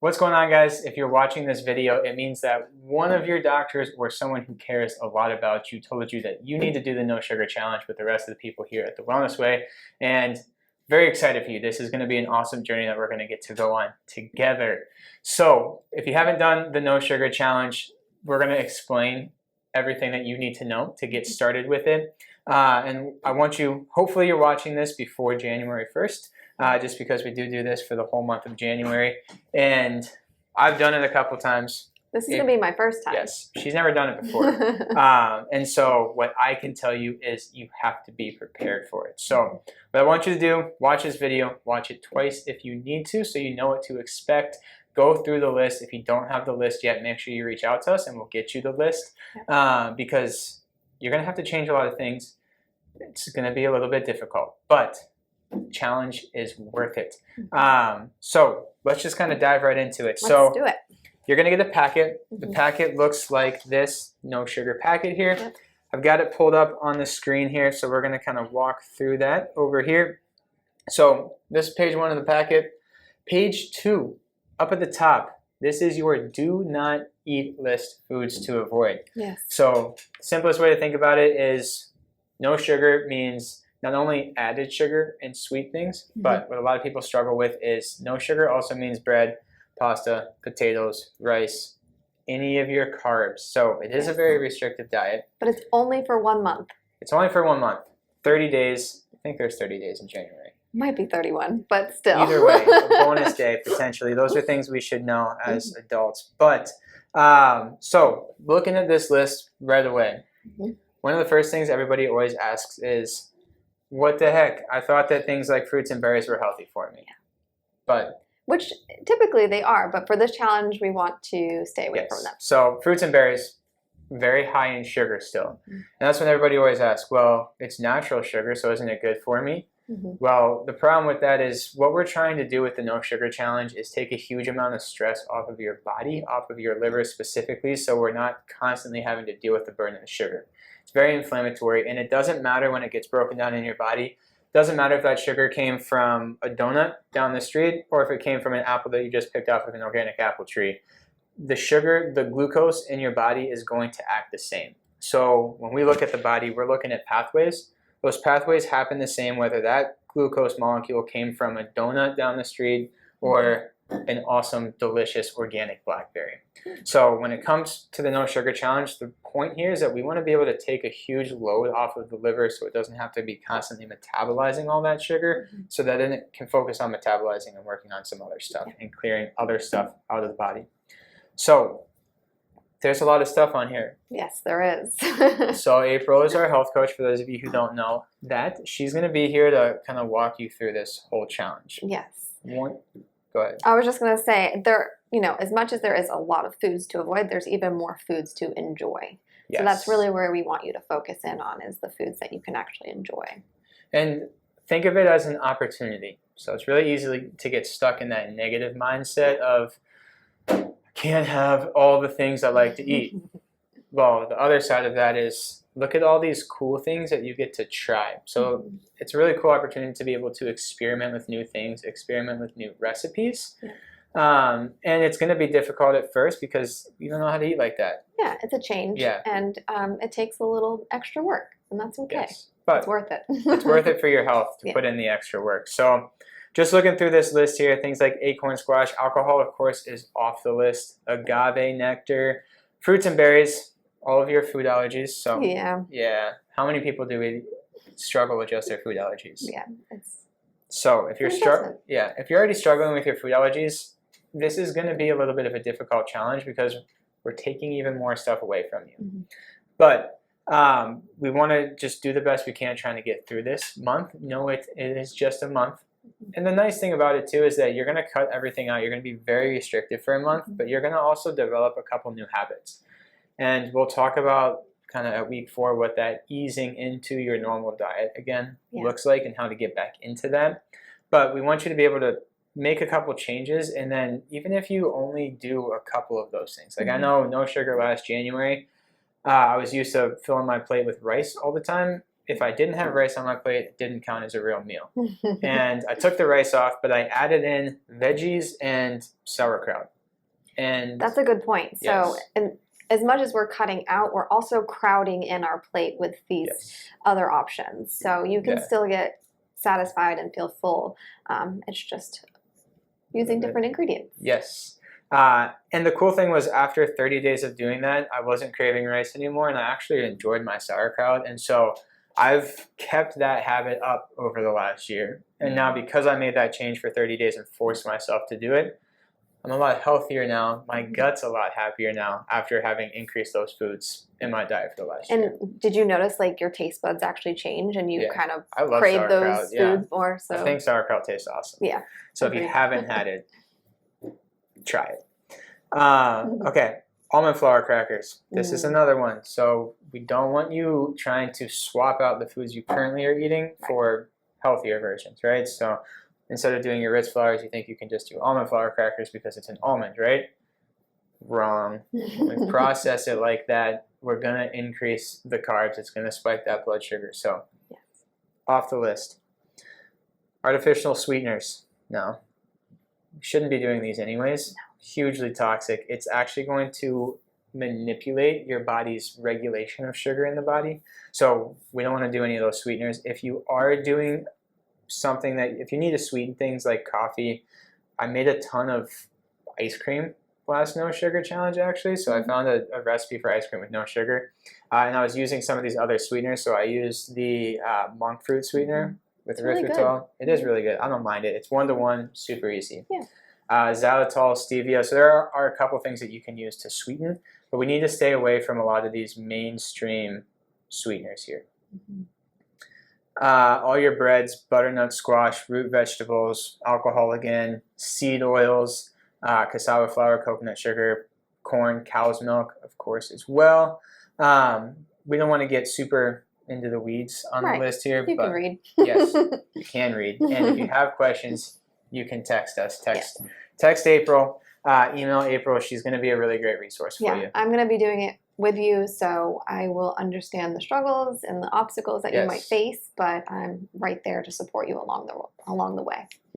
What's going on, guys? If you're watching this video, it means that one of your doctors or someone who cares a lot about you told you that you need to do the no sugar challenge with the rest of the people here at The Wellness Way. And very excited for you. This is going to be an awesome journey that we're going to get to go on together. So if you haven't done the no sugar challenge, we're going to explain everything that you need to know to get started with it. And I want you, hopefully you're watching this before January 1st. Just because we do this for the whole month of January. And I've done it a couple times. This is going to be my first time. Yes, she's never done it before. And so what I can tell you is you have to be prepared for it. So what I want you to do, watch this video, watch it twice if you need to so you know what to expect. Go through the list. If you don't have the list yet, make sure you reach out to us and we'll get you the list because you're going to have to change a lot of things. It's going to be a little bit difficult, but challenge is worth it. So let's just kind of dive right into it. Let's do it. You're gonna get a packet. The packet looks like this no sugar packet here. Yep. I've got it pulled up on the screen here, so we're gonna kind of walk through that over here. So this is page 1 of the packet. Page 2, up at the top, this is your do not eat list, foods to avoid. Yes. So simplest way to think about it is no sugar means not only added sugar and sweet things, but what a lot of people struggle with is no sugar also means bread, pasta, potatoes, rice, any of your carbs. So it is a very restrictive diet. But it's only for 1 month. It's only for 1 month. 30 days. I think there's 30 days in January. Might be 31, but still. Either way, a bonus day potentially. Those are things we should know as adults. But so looking at this list right away, one of the first things everybody always asks is, what the heck? I thought that things like fruits and berries were healthy for me. But which typically they are, but for this challenge we want to stay away from them. So fruits and berries, very high in sugar still. And that's when everybody always asks, well, it's natural sugar, so isn't it good for me? Well, the problem with that is what we're trying to do with the no sugar challenge is take a huge amount of stress off of your body, off of your liver specifically, so we're not constantly having to deal with the burden of sugar. It's very inflammatory, and it doesn't matter when it gets broken down in your body. It doesn't matter if that sugar came from a donut down the street or if it came from an apple that you just picked off of an organic apple tree. The sugar, the glucose in your body is going to act the same. So when we look at the body, we're looking at pathways. Those pathways happen the same whether that glucose molecule came from a donut down the street or an awesome, delicious organic blackberry. So when it comes to the no sugar challenge, the point here is that we want to be able to take a huge load off of the liver so it doesn't have to be constantly metabolizing all that sugar, so that then it can focus on metabolizing and working on some other stuff and clearing other stuff out of the body. So there's a lot of stuff on here. Yes, there is. So April is our health coach, for those of you who don't know that. She's going to be here to kind of walk you through this whole challenge. Yes. Go ahead. I was just going to say, as much as there is a lot of foods to avoid, there's even more foods to enjoy. Yes. So that's really where we want you to focus in on, is the foods that you can actually enjoy. And think of it as an opportunity. So it's really easy to get stuck in that negative mindset of, I can't have all the things I like to eat. Well, the other side of that is, look at all these cool things that you get to try. So it's a really cool opportunity to be able to experiment with new things, experiment with new recipes. And it's going to be difficult at first because you don't know how to eat like that. Yeah, it's a change. Yeah. And it takes a little extra work, and that's okay. Yes, but it's worth it. It's worth it for your health to put in the extra work. So just looking through this list here, things like acorn squash, alcohol, of course, is off the list. Agave nectar, fruits and berries, all of your food allergies. So yeah, how many people do we struggle with just their food allergies? Yeah, so if you're if you're already struggling with your food allergies, this is going to be a little bit of a difficult challenge because we're taking even more stuff away from you. But we want to just do the best we can trying to get through this month. No, it is just a month. And the nice thing about it too is that you're going to cut everything out. You're going to be very restricted for a month, but you're going to also develop a couple new habits. And we'll talk about kind of at week 4 what that easing into your normal diet again looks like and how to get back into that. But we want you to be able to make a couple changes, and then even if you only do a couple of those things, like I know no sugar last January, I was used to filling my plate with rice all the time, if I didn't have rice on my plate, it didn't count as a real meal. And I took the rice off, but I added in veggies and sauerkraut. And that's a good point. So, and as much as we're cutting out, we're also crowding in our plate with these other options. So you can still get satisfied and feel full. It's just using different ingredients. Yes. And the cool thing was after 30 days of doing that, I wasn't craving rice anymore, and I actually enjoyed my sauerkraut. And so I've kept that habit up over the last year. And now because I made that change for 30 days and forced myself to do it, I'm a lot healthier now. My gut's a lot happier now after having increased those foods in my diet for the last year. And did you notice like your taste buds actually change and you kind of I love crave sauerkraut, those foods more? So I think sauerkraut tastes awesome. Yeah. So if you haven't had it, try it. Okay, almond flour crackers. This is another one. So we don't want you trying to swap out the foods you currently are eating for healthier versions, right? So instead of doing your Ritz flours, you think you can just do almond flour crackers because it's an almond, right? Wrong. When we process it like that, we're going to increase the carbs. It's going to spike that blood sugar. So off the list. Artificial sweeteners. No. We shouldn't be doing these anyways. Hugely toxic. It's actually going to manipulate your body's regulation of sugar in the body. So we don't want to do any of those sweeteners. If you are doing something if you need to sweeten things like coffee, I made a ton of ice cream last no sugar challenge actually. So I found a recipe for ice cream with no sugar. And I was using some of these other sweeteners. So I used the monk fruit sweetener with erythritol. It is really good. I don't mind it. It's 1-to-1, super easy. Yeah. Xylitol, stevia. So there are a couple things that you can use to sweeten, but we need to stay away from a lot of these mainstream sweeteners here. All your breads, butternut squash, root vegetables, alcohol again, seed oils, cassava flour, coconut sugar, corn, cow's milk, of course, as well. We don't want to get super into the weeds on the list here. You can read. Yes, you can read. And if you have questions, you can text us. Text April, email April. She's going to be a really great resource for you. I'm going to be doing it with you, so I will understand the struggles and the obstacles that you might face, but I'm right there to support you along the way.